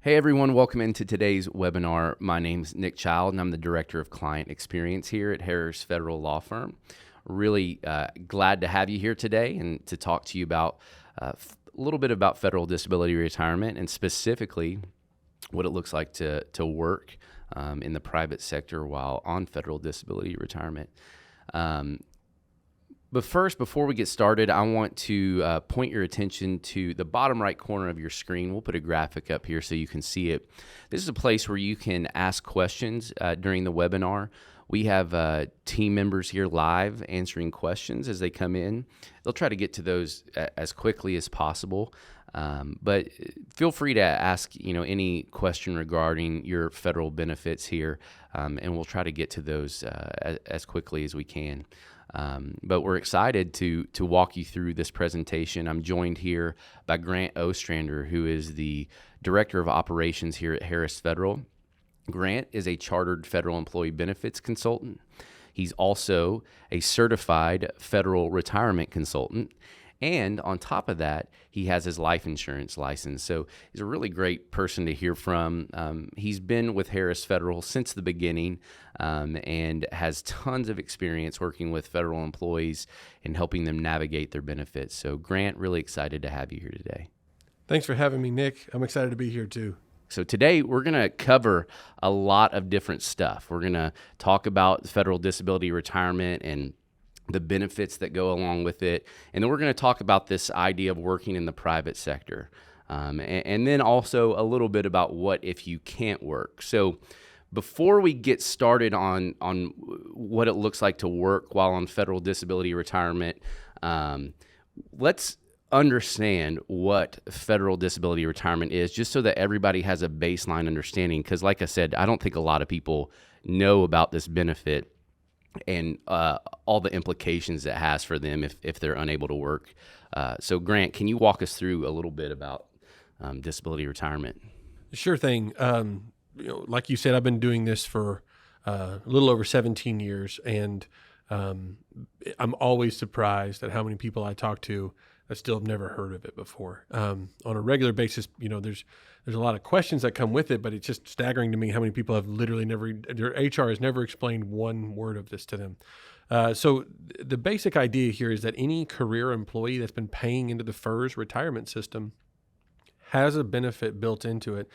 Hey everyone, welcome into today's webinar. My name's Nick Child and I'm the Director of Client Experience here at Harris Federal Law Firm. Really glad to have you here today and to talk to you about a little bit about federal disability retirement and specifically what it looks like to work in the private sector while on federal disability retirement. But first, before we get started, I want to point your attention to the bottom right corner of your screen. We'll put a graphic up here so you can see it. This is a place where you can ask questions during the webinar. We have team members here live answering questions as they come in. They'll try to get to those as quickly as possible. But feel free to ask, any question regarding your federal benefits here, and we'll try to get to those as quickly as we can. But we're excited to walk you through this presentation. I'm joined here by Grant Ostrander, who is the Director of Operations here at Harris Federal. Grant is a chartered federal employee benefits consultant. He's also a certified federal retirement consultant. And on top of that, he has his life insurance license. So he's a really great person to hear from. He's been with Harris Federal since the beginning and has tons of experience working with federal employees and helping them navigate their benefits. So Grant, really excited to have you here today. Thanks for having me, Nick. I'm excited to be here too. So today we're going to cover a lot of different stuff. We're going to talk about federal disability retirement and the benefits that go along with it. And then we're going to talk about this idea of working in the private sector. And then also a little bit about what if you can't work. So before we get started on what it looks like to work while on federal disability retirement, let's understand what federal disability retirement is, just so that everybody has a baseline understanding. Because like I said, I don't think a lot of people know about this benefit and all the implications it has for them if they're unable to work. So Grant, can you walk us through a little bit about disability retirement? Sure thing. Like you said, I've been doing this for a little over 17 years, and I'm always surprised at how many people I talk to that still have never heard of it before. On a regular basis, there's a lot of questions that come with it, but it's just staggering to me how many people have literally their HR has never explained one word of this to them. So the basic idea here is that any career employee that's been paying into the FERS retirement system has a benefit built into it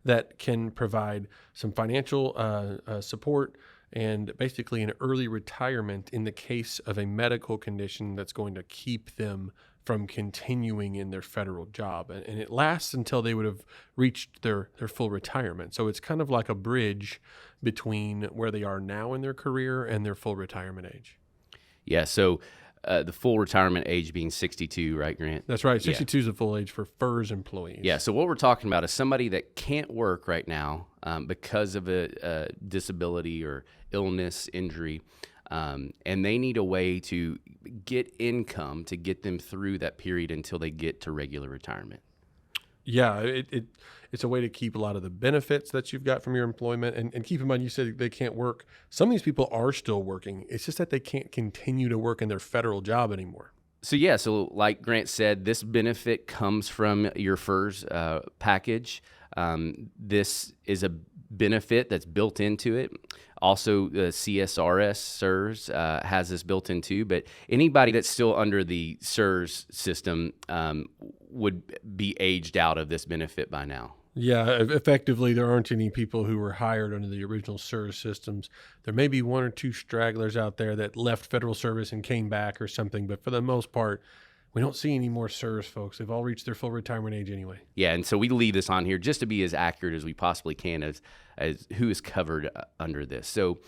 that can provide some financial support and basically an early retirement in the case of a medical condition that's going to keep them from continuing in their federal job. And it lasts until they would have reached their full retirement. So it's kind of like a bridge between where they are now in their career and their full retirement age. Yeah, so the full retirement age being 62, right, Grant? That's right. 62 is the full age for FERS employees. Yeah, so what we're talking about is somebody that can't work right now because of a disability or illness, injury, and they need a way to get income to get them through that period until they get to regular retirement. Yeah, it's a way to keep a lot of the benefits that you've got from your employment. And keep in mind, you said they can't work. Some of these people are still working. It's just that they can't continue to work in their federal job anymore. So like Grant said, this benefit comes from your FERS package. This is a benefit that's built into it. Also, the CSRS, SERS, has this built in too, but anybody that's still under the SERS system would be aged out of this benefit by now. Yeah, effectively, there aren't any people who were hired under the original SERS systems. There may be one or two stragglers out there that left federal service and came back or something, but for the most part, we don't see any more SERS folks. They've all reached their full retirement age anyway. Yeah, and so we leave this on here just to be as accurate as we possibly can as who is covered under this. So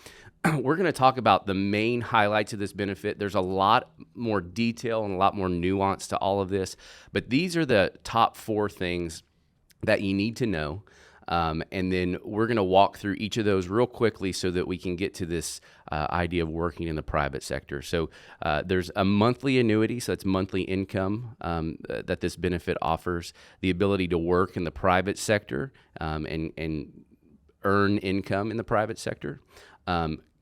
we're going to talk about the main highlights of this benefit. There's a lot more detail and a lot more nuance to all of this, but these are the top 4 things that you need to know. And then we're going to walk through each of those real quickly so that we can get to this idea of working in the private sector. So there's a monthly annuity, so that's monthly income that this benefit offers, the ability to work in the private sector and earn income in the private sector,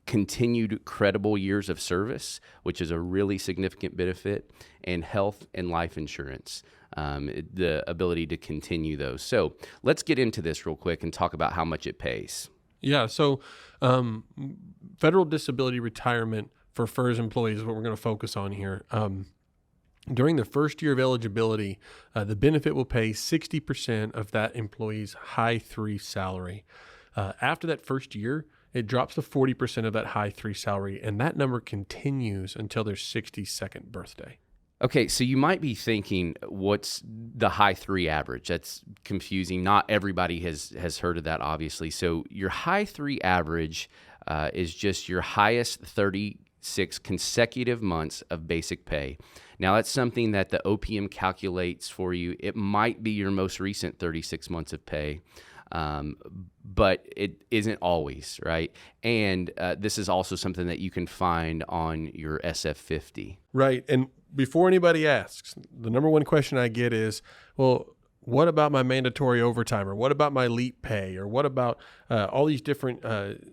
continued credible years of service, which is a really significant benefit, and health and life insurance. the ability to continue those. So let's get into this real quick and talk about how much it pays. Yeah. So federal disability retirement for FERS employees is what we're going to focus on here. During the first year of eligibility, the benefit will pay 60% of that employee's high 3 salary. After that first year, it drops to 40% of that high 3 salary, and that number continues until their 62nd birthday. Okay, so you might be thinking, what's the high 3 average? That's confusing. Not everybody has heard of that, obviously. So your high 3 average is just your highest 36 consecutive months of basic pay. Now, that's something that the OPM calculates for you. It might be your most recent 36 months of pay, but it isn't always, right? And this is also something that you can find on your SF50. Right. And before anybody asks, the number one question I get is, well, what about my mandatory overtime, or what about my leap pay, or what about all these different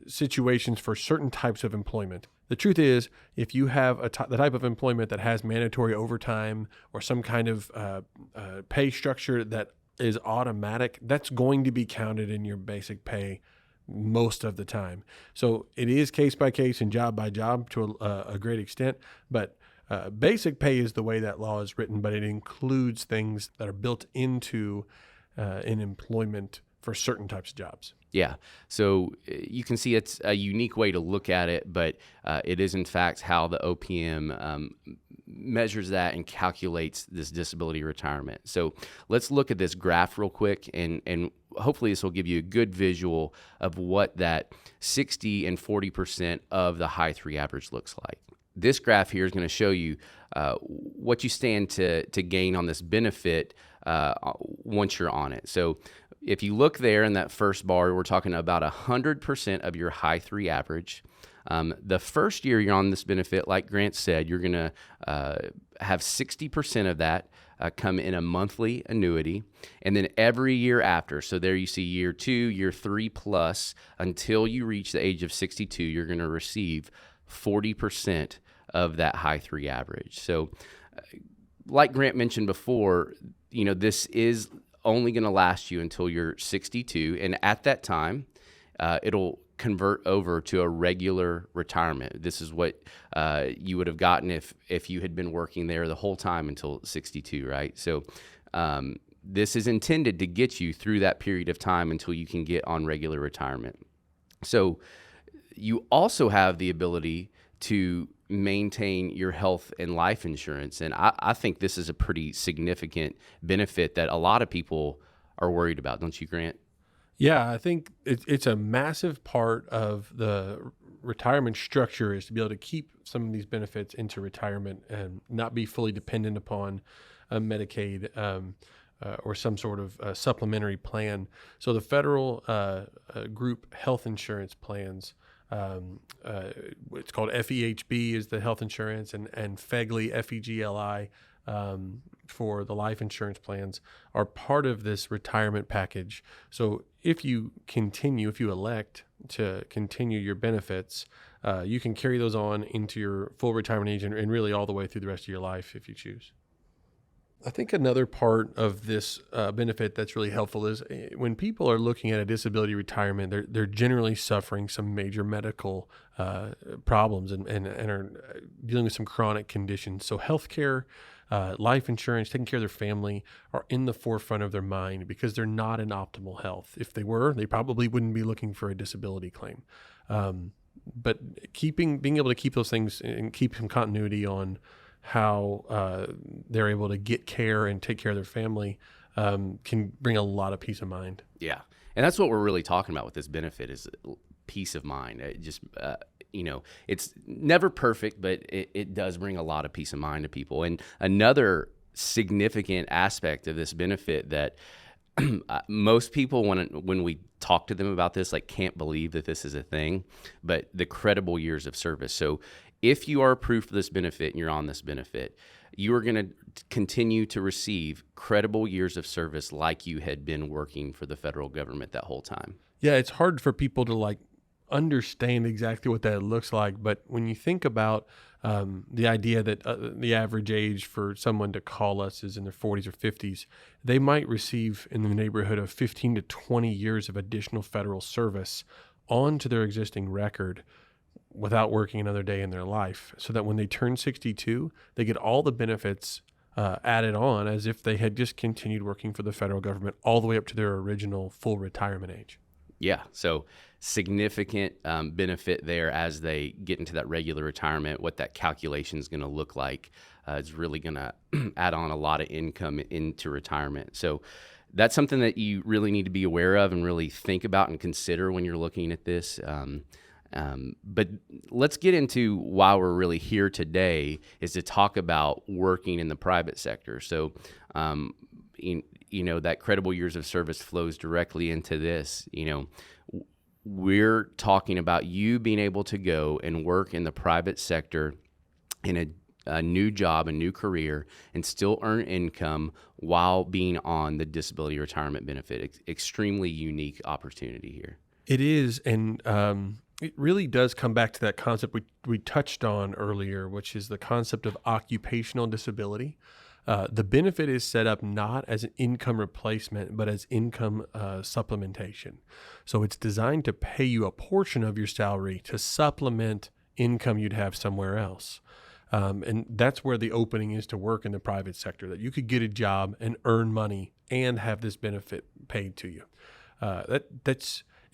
situations for certain types of employment? The truth is, if you have the type of employment that has mandatory overtime or some kind of pay structure that is automatic, that's going to be counted in your basic pay most of the time. So it is case by case and job by job to a great extent, but basic pay is the way that law is written, but it includes things that are built into an employment for certain types of jobs. Yeah. So you can see it's a unique way to look at it, but it is in fact how the OPM measures that and calculates this disability retirement. So let's look at this graph real quick, and hopefully this will give you a good visual of what that 60 and 40% of the high 3 average looks like. This graph here is going to show you what you stand to gain on this benefit once you're on it. So if you look there in that first bar, we're talking about 100% of your high 3 average. The first year you're on this benefit, like Grant said, you're going to have 60% of that come in a monthly annuity. And then every year after, so there you see year 2, year 3 plus, until you reach the age of 62, you're going to receive 40% of that high 3 average. So like Grant mentioned before, this is only going to last you until you're 62. And at that time, it'll convert over to a regular retirement. This is what you would have gotten if you had been working there the whole time until 62, right? So this is intended to get you through that period of time until you can get on regular retirement. So you also have the ability to maintain your health and life insurance. And I think this is a pretty significant benefit that a lot of people are worried about. Don't you, Grant? Yeah, I think it's a massive part of the retirement structure is to be able to keep some of these benefits into retirement and not be fully dependent upon Medicaid or some sort of supplementary plan. So the federal group health insurance plans, it's called FEHB is the health insurance, and FEGLI, FEGLI, for the life insurance plans, are part of this retirement package. So if you elect to continue your benefits, you can carry those on into your full retirement age and really all the way through the rest of your life if you choose. I think another part of this benefit that's really helpful is when people are looking at a disability retirement, they're generally suffering some major medical problems and are dealing with some chronic conditions. So healthcare, life insurance, taking care of their family are in the forefront of their mind because they're not in optimal health. If they were, they probably wouldn't be looking for a disability claim. But being able to keep those things and keep some continuity on how they're able to get care and take care of their family can bring a lot of peace of mind. Yeah. And that's what we're really talking about with this benefit is peace of mind. It just, it's never perfect, but it does bring a lot of peace of mind to people. And another significant aspect of this benefit that most people, when we talk to them about this, can't believe that this is a thing, but the credible years of service. So if you are approved for this benefit and you're on this benefit, you are going to continue to receive credible years of service like you had been working for the federal government that whole time. Yeah, it's hard for people to understand exactly what that looks like. But when you think about The idea that the average age for someone to call us is in their 40s or 50s, they might receive in the neighborhood of 15 to 20 years of additional federal service onto their existing record without working another day in their life, so that when they turn 62, they get all the benefits added on as if they had just continued working for the federal government all the way up to their original full retirement age. Yeah, so significant benefit there as they get into that regular retirement. What that calculation is going to look like is really going to add on a lot of income into retirement. So that's something that you really need to be aware of and really think about and consider when you're looking at this. But let's get into why we're really here today is to talk about working in the private sector. So, that credible years of service flows directly into this. We're talking about you being able to go and work in the private sector in a new job, a new career, and still earn income while being on the disability retirement benefit. Extremely unique opportunity here. It is, and it really does come back to that concept we touched on earlier, which is the concept of occupational disability. The benefit is set up not as an income replacement, but as income supplementation. So it's designed to pay you a portion of your salary to supplement income you'd have somewhere else. And that's where the opening is to work in the private sector, that you could get a job and earn money and have this benefit paid to you.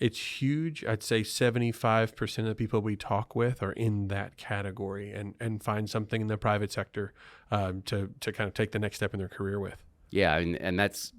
It's huge. I'd say 75% of the people we talk with are in that category and find something in the private sector to kind of take the next step in their career with. Yeah, and that's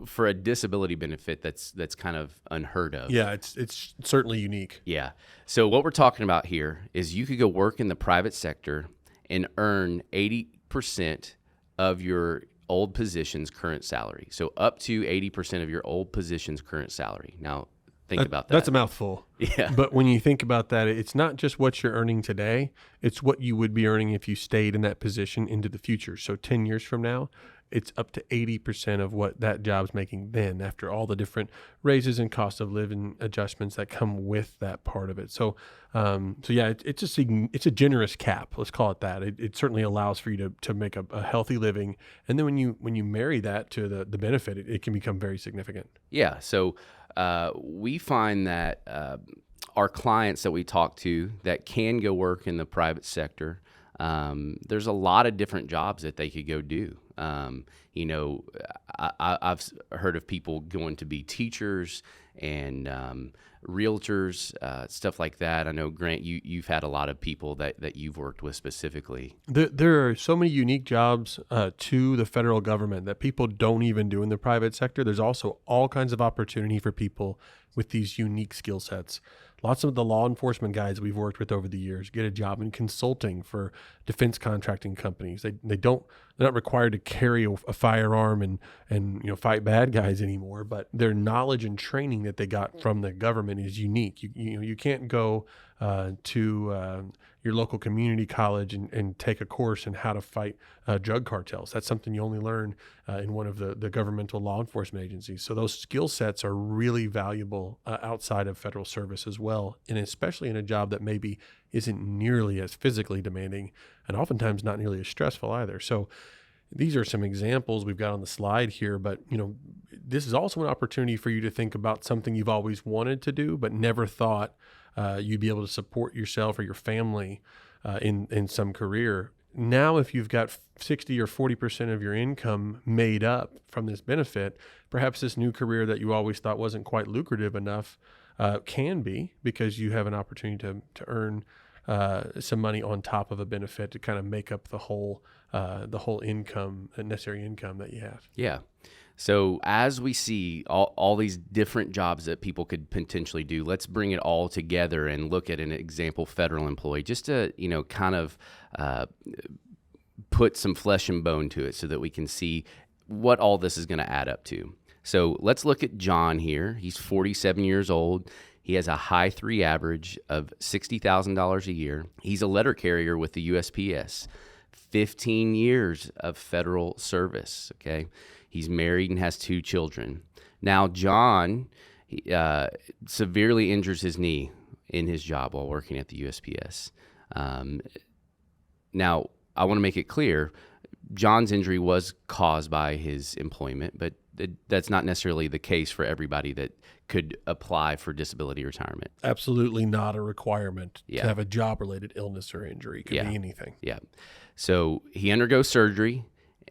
for a disability benefit that's kind of unheard of. Yeah, it's certainly unique. Yeah. So what we're talking about here is you could go work in the private sector and earn 80% of your old position's current salary. So up to 80% of your old position's current salary. Now, think about that. That's a mouthful. Yeah. But when you think about that, it's not just what you're earning today, it's what you would be earning if you stayed in that position into the future. So 10 years from now, it's up to 80% of what that job's making then, after all the different raises and cost of living adjustments that come with that part of it. So yeah, it's a generous cap. Let's call it that. It certainly allows for you to make a healthy living. And then when you marry that to the benefit, it can become very significant. Yeah. So we find that our clients that we talk to that can go work in the private sector, there's a lot of different jobs that they could go do. I've heard of people going to be teachers and realtors, stuff like that. I know, Grant, you've had a lot of people that you've worked with specifically. There are so many unique jobs to the federal government that people don't even do in the private sector. There's also all kinds of opportunity for people with these unique skill sets. Lots of the law enforcement guys we've worked with over the years get a job in consulting for defense contracting companies. They're not required to carry a firearm and fight bad guys anymore, but their knowledge and training that they got from the government is unique. You can't go to your local community college and take a course in how to fight drug cartels. That's something you only learn in one of the governmental law enforcement agencies. So those skill sets are really valuable outside of federal service as well, and especially in a job that maybe isn't nearly as physically demanding and oftentimes not nearly as stressful either. So these are some examples we've got on the slide here, but this is also an opportunity for you to think about something you've always wanted to do but never thought you'd be able to support yourself or your family in some career. Now, if you've got 60 or 40% of your income made up from this benefit, perhaps this new career that you always thought wasn't quite lucrative enough can be, because you have an opportunity to earn some money on top of a benefit to kind of make up the whole income, the necessary income that you have. Yeah. So as we see all these different jobs that people could potentially do, let's bring it all together and look at an example federal employee, just to kind of put some flesh and bone to it so that we can see what all this is going to add up to. So let's look at John here. He's 47 years old. He has a high 3 average of $60,000 a year. He's a letter carrier with the USPS. 15 years of federal service, okay? He's married and has 2 children. Now, John severely injures his knee in his job while working at the USPS. Now, I want to make it clear, John's injury was caused by his employment, but that's not necessarily the case for everybody that could apply for disability retirement. Absolutely not a requirement Yeah. to have a job-related illness or injury. It could Yeah. be anything. Yeah. So he undergoes surgery,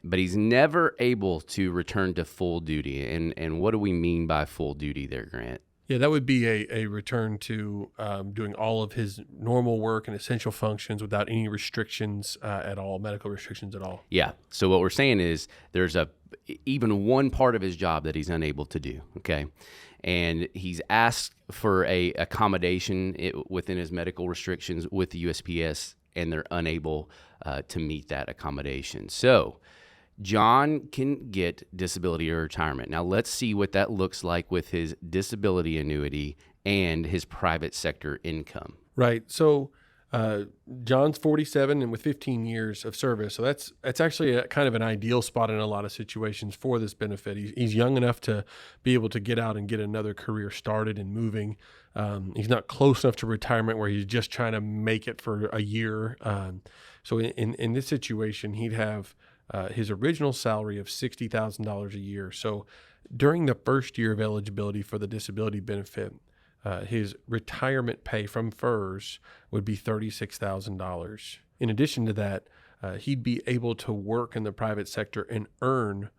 but he's never able to return to full duty. And what do we mean by full duty there, Grant? Yeah, that would be a return to doing all of his normal work and essential functions without any restrictions at all, medical restrictions at all. Yeah. So what we're saying is there's even one part of his job that he's unable to do. Okay. And he's asked for a accommodation within his medical restrictions with the USPS, and they're unable to meet that accommodation. So John can get disability or retirement. Now let's see what that looks like with his disability annuity and his private sector income. Right. So John's 47 and with 15 years of service. So that's actually a kind of an ideal spot in a lot of situations for this benefit. He's young enough to be able to get out and get another career started and moving. He's not close enough to retirement where he's just trying to make it for a year. So in this situation, he'd have his original salary of $60,000 a year. So during the first year of eligibility for the disability benefit, his retirement pay from FERS would be $36,000. In addition to that, he'd be able to work in the private sector and earn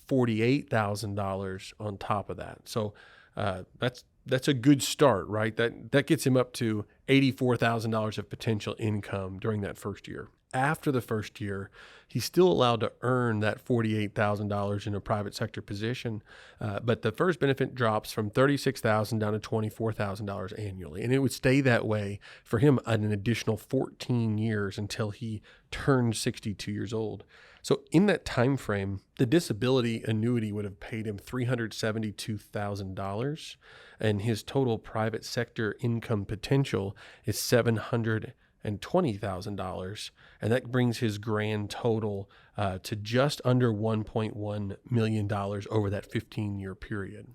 $48,000 on top of that. So that's a good start, right? That gets him up to $84,000 of potential income during that first year. After the first year, he's still allowed to earn that $48,000 in a private sector position, but the FERS benefit drops from $36,000 down to $24,000 annually, and it would stay that way for him an additional 14 years until he turned 62 years old. So in that time frame, the disability annuity would have paid him $372,000, and his total private sector income potential is $720,000, and that brings his grand total to just under $1.1 million over that 15-year period.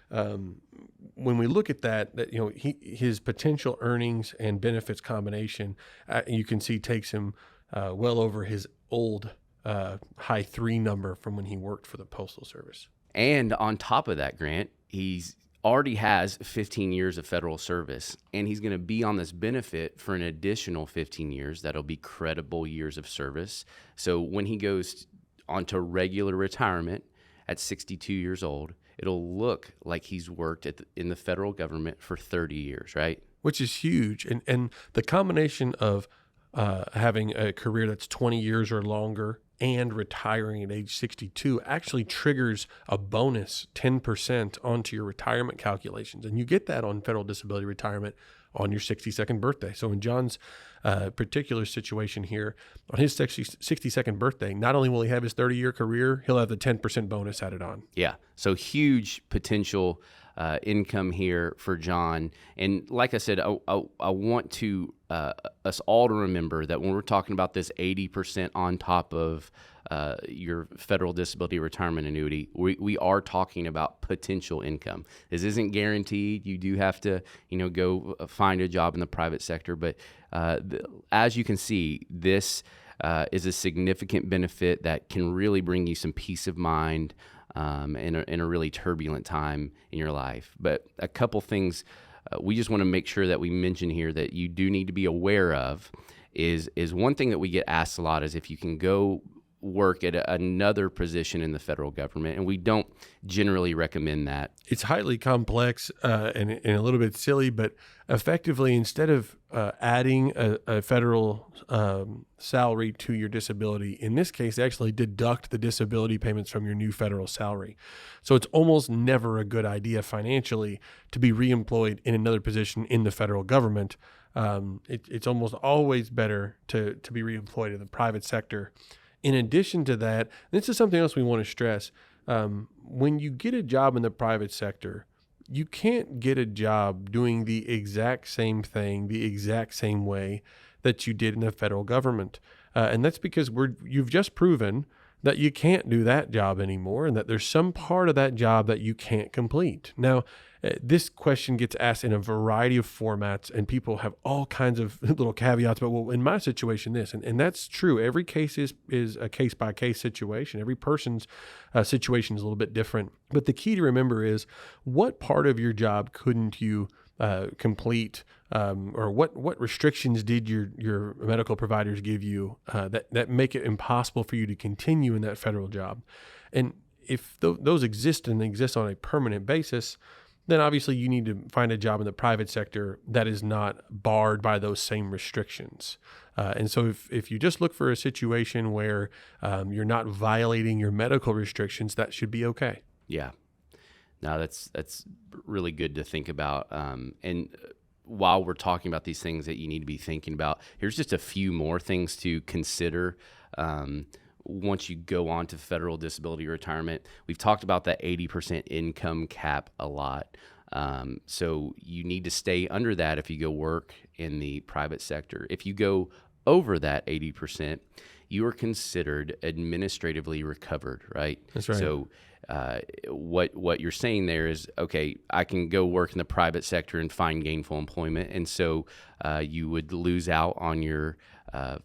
When we look at that his potential earnings and benefits combination, you can see takes him well over his old high 3 number from when he worked for the Postal Service. And on top of that, Grant, he's already has 15 years of federal service, and he's going to be on this benefit for an additional 15 years. That'll be credible years of service. So when he goes onto regular retirement at 62 years old, it'll look like he's worked in the federal government for 30 years, right? Which is huge. And the combination of having a career that's 20 years or longer and retiring at age 62 actually triggers a bonus 10% onto your retirement calculations. And you get that on federal disability retirement on your 62nd birthday. So in John's particular situation here, on his 62nd birthday, not only will he have his 30-year career, he'll have the 10% bonus added on. Yeah, so huge potential income here for John. And like I said, I want to us all to remember that when we're talking about this 80% on top of your federal disability retirement annuity, we are talking about potential income. This isn't guaranteed. You do have to, go find a job in the private sector. But as you can see, this is a significant benefit that can really bring you some peace of mind in a really turbulent time in your life. But a couple things we just want to make sure that we mention here that you do need to be aware of is one thing that we get asked a lot is if you can go work at another position in the federal government, and we don't generally recommend that. It's highly complex and a little bit silly, but effectively, instead of adding a federal salary to your disability, in this case, actually deduct the disability payments from your new federal salary. So it's almost never a good idea financially to be reemployed in another position in the federal government. It's almost always better to be reemployed in the private sector. In addition to that, this is something else we want to stress. When you get a job in the private sector, you can't get a job doing the exact same thing, the exact same way that you did in the federal government. And that's because you've just proven that you can't do that job anymore and that there's some part of that job that you can't complete. Now, this question gets asked in a variety of formats, and people have all kinds of little caveats. But well, in my situation, this, and that's true. Every case is a case by case situation. Every person's situation is a little bit different. But the key to remember is, what part of your job couldn't you complete, or what restrictions did your medical providers give you that make it impossible for you to continue in that federal job? And if those exist and exist on a permanent basis, then obviously you need to find a job in the private sector that is not barred by those same restrictions. And so if you just look for a situation where you're not violating your medical restrictions, that should be okay. Yeah. No, that's really good to think about. And while we're talking about these things that you need to be thinking about, here's just a few more things to consider once you go on to federal disability retirement. We've talked about that 80% income cap a lot. So you need to stay under that if you go work in the private sector. If you go over that 80%, you are considered administratively recovered, right? That's right. So what you're saying there is, okay, I can go work in the private sector and find gainful employment, and so you would lose out on your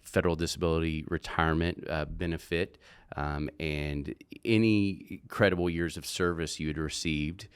federal disability retirement benefit, and any credible years of service you had received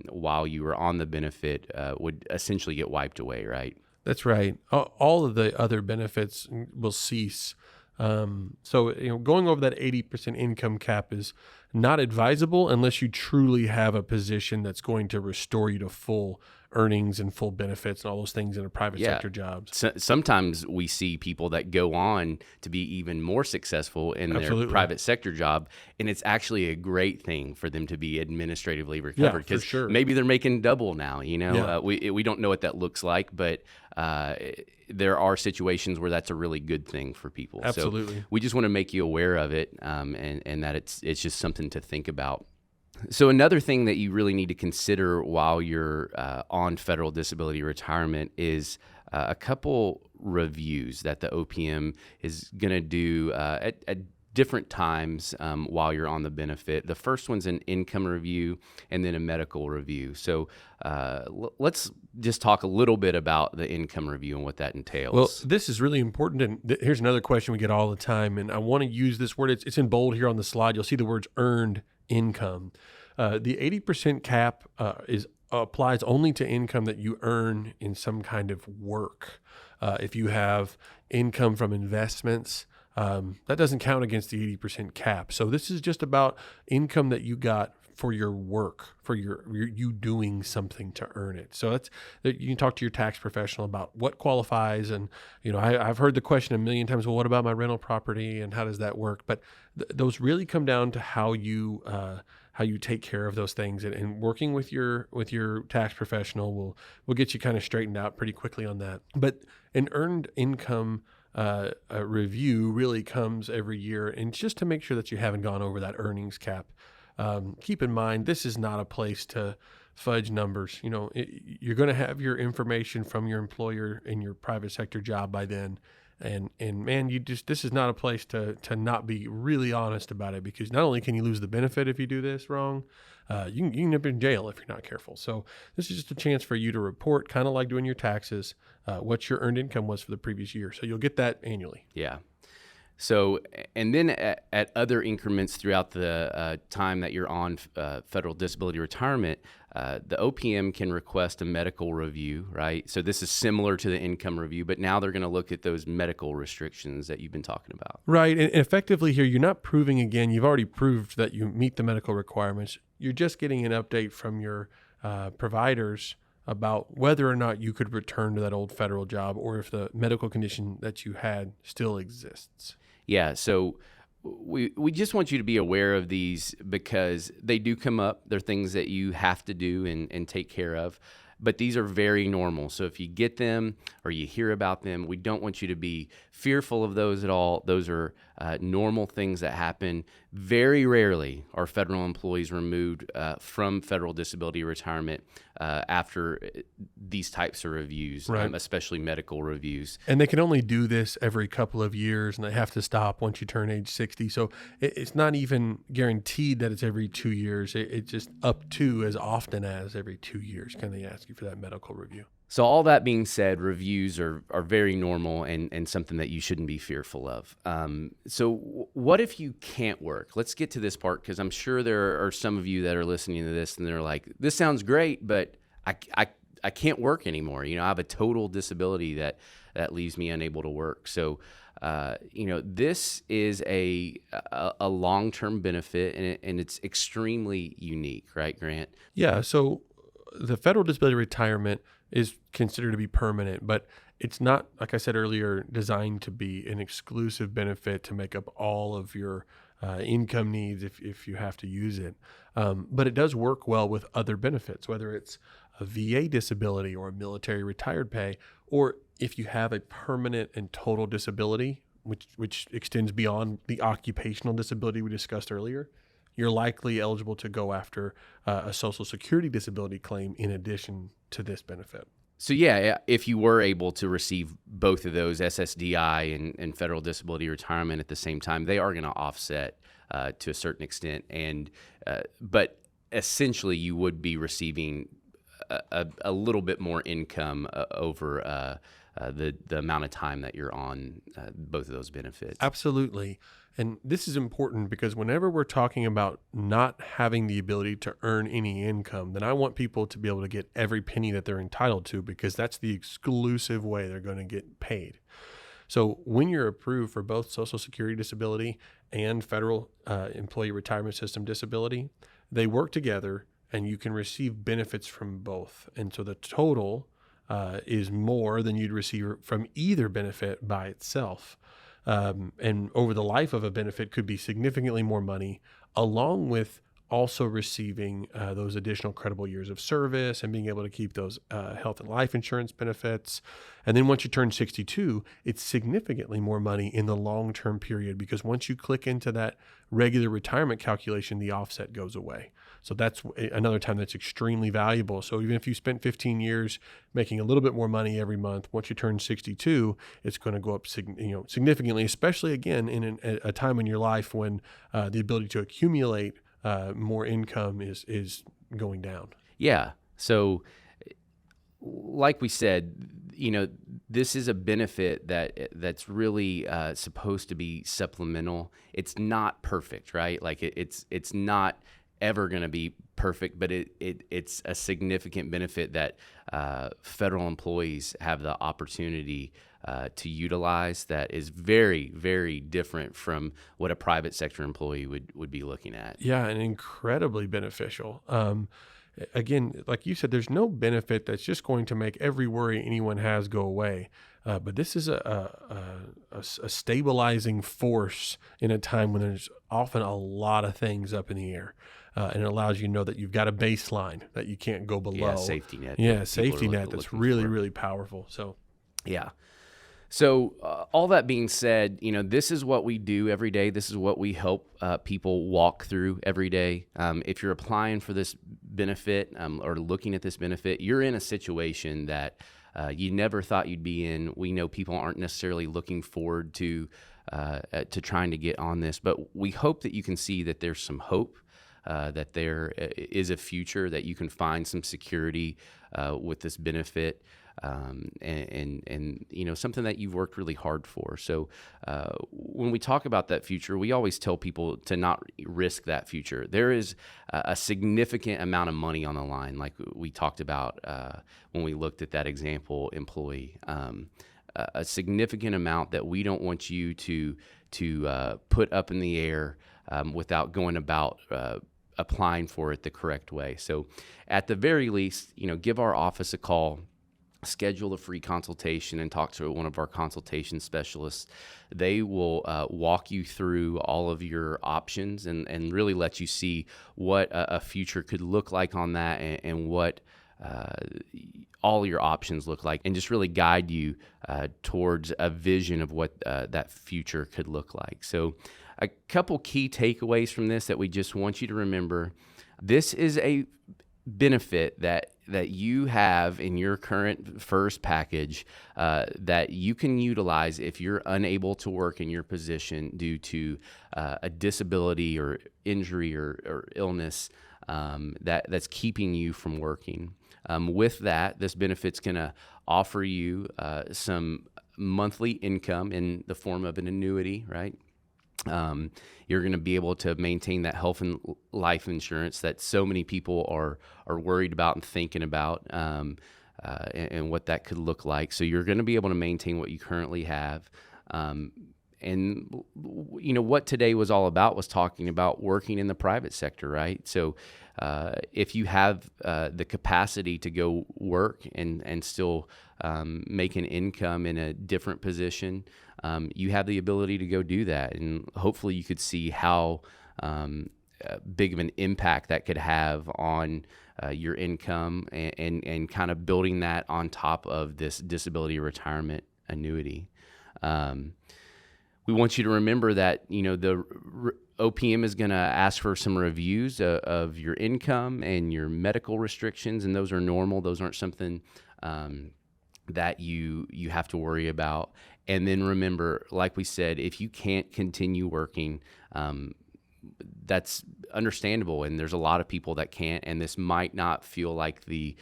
while you were on the benefit would essentially get wiped away, right? That's right. All of the other benefits will cease. So going over that 80% income cap is not advisable unless you truly have a position that's going to restore you to full earnings and full benefits and all those things in a private sector jobs. So, sometimes we see people that go on to be even more successul in their private sector job, and it's actually a great thing for them to be administratively recovered, because maybe they're making double now. We don't know what that looks like, but there are situations where that's a really good thing for people. Absolutely. So we just want to make you aware of it, and that it's just something to think about. So another thing that you really need to consider while you're on federal disability retirement is a couple reviews that the OPM is going to do at different times while you're on the benefit. The first one's an income review and then a medical review. So let's just talk a little bit about the income review and what that entails. Well, this is really important. And here's another question we get all the time. And I want to use this word. It's in bold here on the slide. You'll see the words earned income. The 80% cap applies only to income that you earn in some kind of work. If you have income from investments, that doesn't count against the 80% cap. So this is just about income that you got for your work, for you doing something to earn it. So you can talk to your tax professional about what qualifies. And I've heard the question a million times. Well, what about my rental property and how does that work? But those really come down to how you take care of those things, and working with your tax professional will get you kind of straightened out pretty quickly on that. But an earned income review really comes every year, and just to make sure that you haven't gone over that earnings cap. Keep in mind, this is not a place to fudge numbers. You're going to have your information from your employer in your private sector job by then. And man, this is not a place to not be really honest about it, because not only can you lose the benefit if you do this wrong, you can end up in jail if you're not careful. So this is just a chance for you to report, kind of like doing your taxes, what your earned income was for the previous year. So you'll get that annually. Yeah. So, and then at other increments throughout the time that you're on federal disability retirement, the OPM can request a medical review, right? So this is similar to the income review, but now they're going to look at those medical restrictions that you've been talking about. Right. And effectively here, you're not proving again. You've already proved that you meet the medical requirements. You're just getting an update from your providers about whether or not you could return to that old federal job, or if the medical condition that you had still exists. Yeah, so we just want you to be aware of these, because they do come up. They're things that you have to do and take care of. but these are very normal. So if you get them or you hear about them, we don't want you to be fearful of those at all. Those are normal things that happen. Very rarely are federal employees removed from federal disability retirement after these types of reviews, Right. especially medical reviews. And they can only do this every couple of years, and they have to stop once you turn age 60. So it's not even guaranteed that it's every 2 years. It's just up to as often as every 2 years can they ask you for that medical review. So all that being said, reviews are very normal and something that you shouldn't be fearful of. So what if you can't work? Let's get to this part, because I'm sure there are some of you that are listening to this and they're like, this sounds great, but I can't work anymore. I have a total disability that leaves me unable to work. So, this is a long-term benefit, and it's extremely unique, right, Grant? Yeah, so the federal disability retirement is considered to be permanent, but it's not, like I said earlier, designed to be an exclusive benefit to make up all of your income needs if you have to use it. But it does work well with other benefits, whether it's a VA disability or a military retired pay, or if you have a permanent and total disability, which extends beyond the occupational disability we discussed earlier, you're likely eligible to go after a Social Security disability claim in addition to this benefit. So yeah, if you were able to receive both of those, SSDI and federal disability retirement at the same time, they are going to offset to a certain extent, but essentially you would be receiving a little bit more income over the amount of time that you're on both of those benefits. Absolutely. And this is important because whenever we're talking about not having the ability to earn any income, then I want people to be able to get every penny that they're entitled to, because that's the exclusive way they're going to get paid. So when you're approved for both Social Security disability and federal employee retirement system disability, they work together and you can receive benefits from both. And so the total is more than you'd receive from either benefit by itself. And over the life of a benefit could be significantly more money, along with also receiving those additional credible years of service and being able to keep those health and life insurance benefits. And then once you turn 62, it's significantly more money in the long-term period, because once you click into that regular retirement calculation, the offset goes away. So that's another time that's extremely valuable. So even if you spent 15 years making a little bit more money every month, once you turn 62, it's going to go up significantly, especially again in a time in your life when the ability to accumulate more income is going down. Yeah. So like we said, this is a benefit that's really supposed to be supplemental. It's not perfect, right? Like it's not ever going to be perfect, but it's a significant benefit that federal employees have the opportunity to utilize, that is very, very different from what a private sector employee would be looking at. Yeah, and incredibly beneficial. Again, like you said, there's no benefit that's just going to make every worry anyone has go away. But this is a stabilizing force in a time when there's often a lot of things up in the air. And it allows you to know that you've got a baseline that you can't go below. Yeah, safety net. Yeah, safety net that's really, really powerful. So, yeah. So all that being said, this is what we do every day. This is what we help people walk through every day. If you're applying for this benefit or looking at this benefit, you're in a situation that you never thought you'd be in. We know people aren't necessarily looking forward to trying to get on this, but we hope that you can see that there's some hope, that there is a future, that you can find some security with this benefit. And something that you've worked really hard for. So when we talk about that future, we always tell people to not risk that future. There is a significant amount of money on the line, like we talked about when we looked at that example employee. A significant amount that we don't want you to put up in the air without going about applying for it the correct way. So at the very least, give our office a call. Schedule a free consultation and talk to one of our consultation specialists. They will walk you through all of your options and really let you see what a future could look like on that, and what all your options look like, and just really guide you towards a vision of what that future could look like. So a couple key takeaways from this that we just want you to remember. This is a benefit that you have in your current FERS package that you can utilize if you're unable to work in your position due to a disability or injury or illness that's keeping you from working. With that, this benefit's going to offer you some monthly income in the form of an annuity, right? You're going to be able to maintain that health and life insurance that so many people are worried about and thinking about, and what that could look like. So you're going to be able to maintain what you currently have. And what today was all about was talking about working in the private sector, right? So if you have the capacity to go work and still make an income in a different position, you have the ability to go do that. And hopefully you could see how big of an impact that could have on your income and kind of building that on top of this disability retirement annuity. We want you to remember that, the OPM is going to ask for some reviews of your income and your medical restrictions, and those are normal. Those aren't something that you have to worry about. And then remember, like we said, if you can't continue working, that's understandable, and there's a lot of people that can't, and this might not feel like the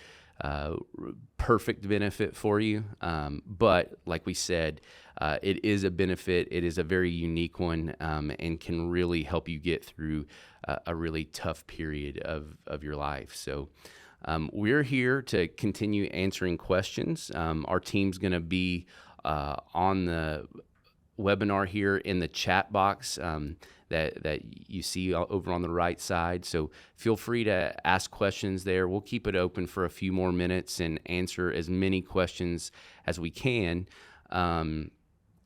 perfect benefit for you. But like we said, it is a benefit. It is a very unique one, and can really help you get through a really tough period of your life. So we're here to continue answering questions. Our team's going to be on the webinar here in the chat box that you see over on the right side. So feel free to ask questions there. We'll keep it open for a few more minutes and answer as many questions as we can.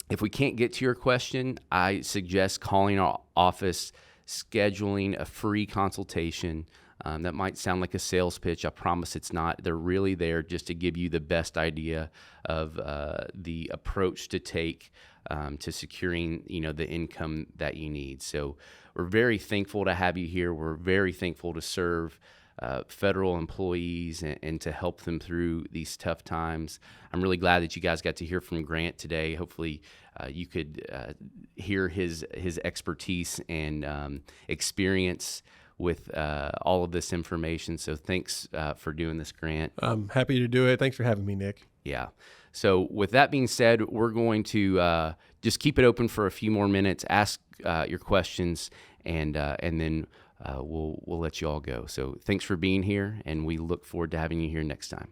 If we can't get to your question, I suggest calling our office, scheduling a free consultation. That might sound like a sales pitch. I promise it's not. They're really there just to give you the best idea of the approach to take to securing, the income that you need. So we're very thankful to have you here. We're very thankful to serve federal employees and to help them through these tough times. I'm really glad that you guys got to hear from Grant today. Hopefully you could hear his expertise and experience with all of this information. So thanks for doing this, Grant. I'm happy to do it. Thanks for having me, Nick. Yeah. So with that being said, we're going to just keep it open for a few more minutes, ask your questions, and then we'll let you all go. So thanks for being here, and we look forward to having you here next time.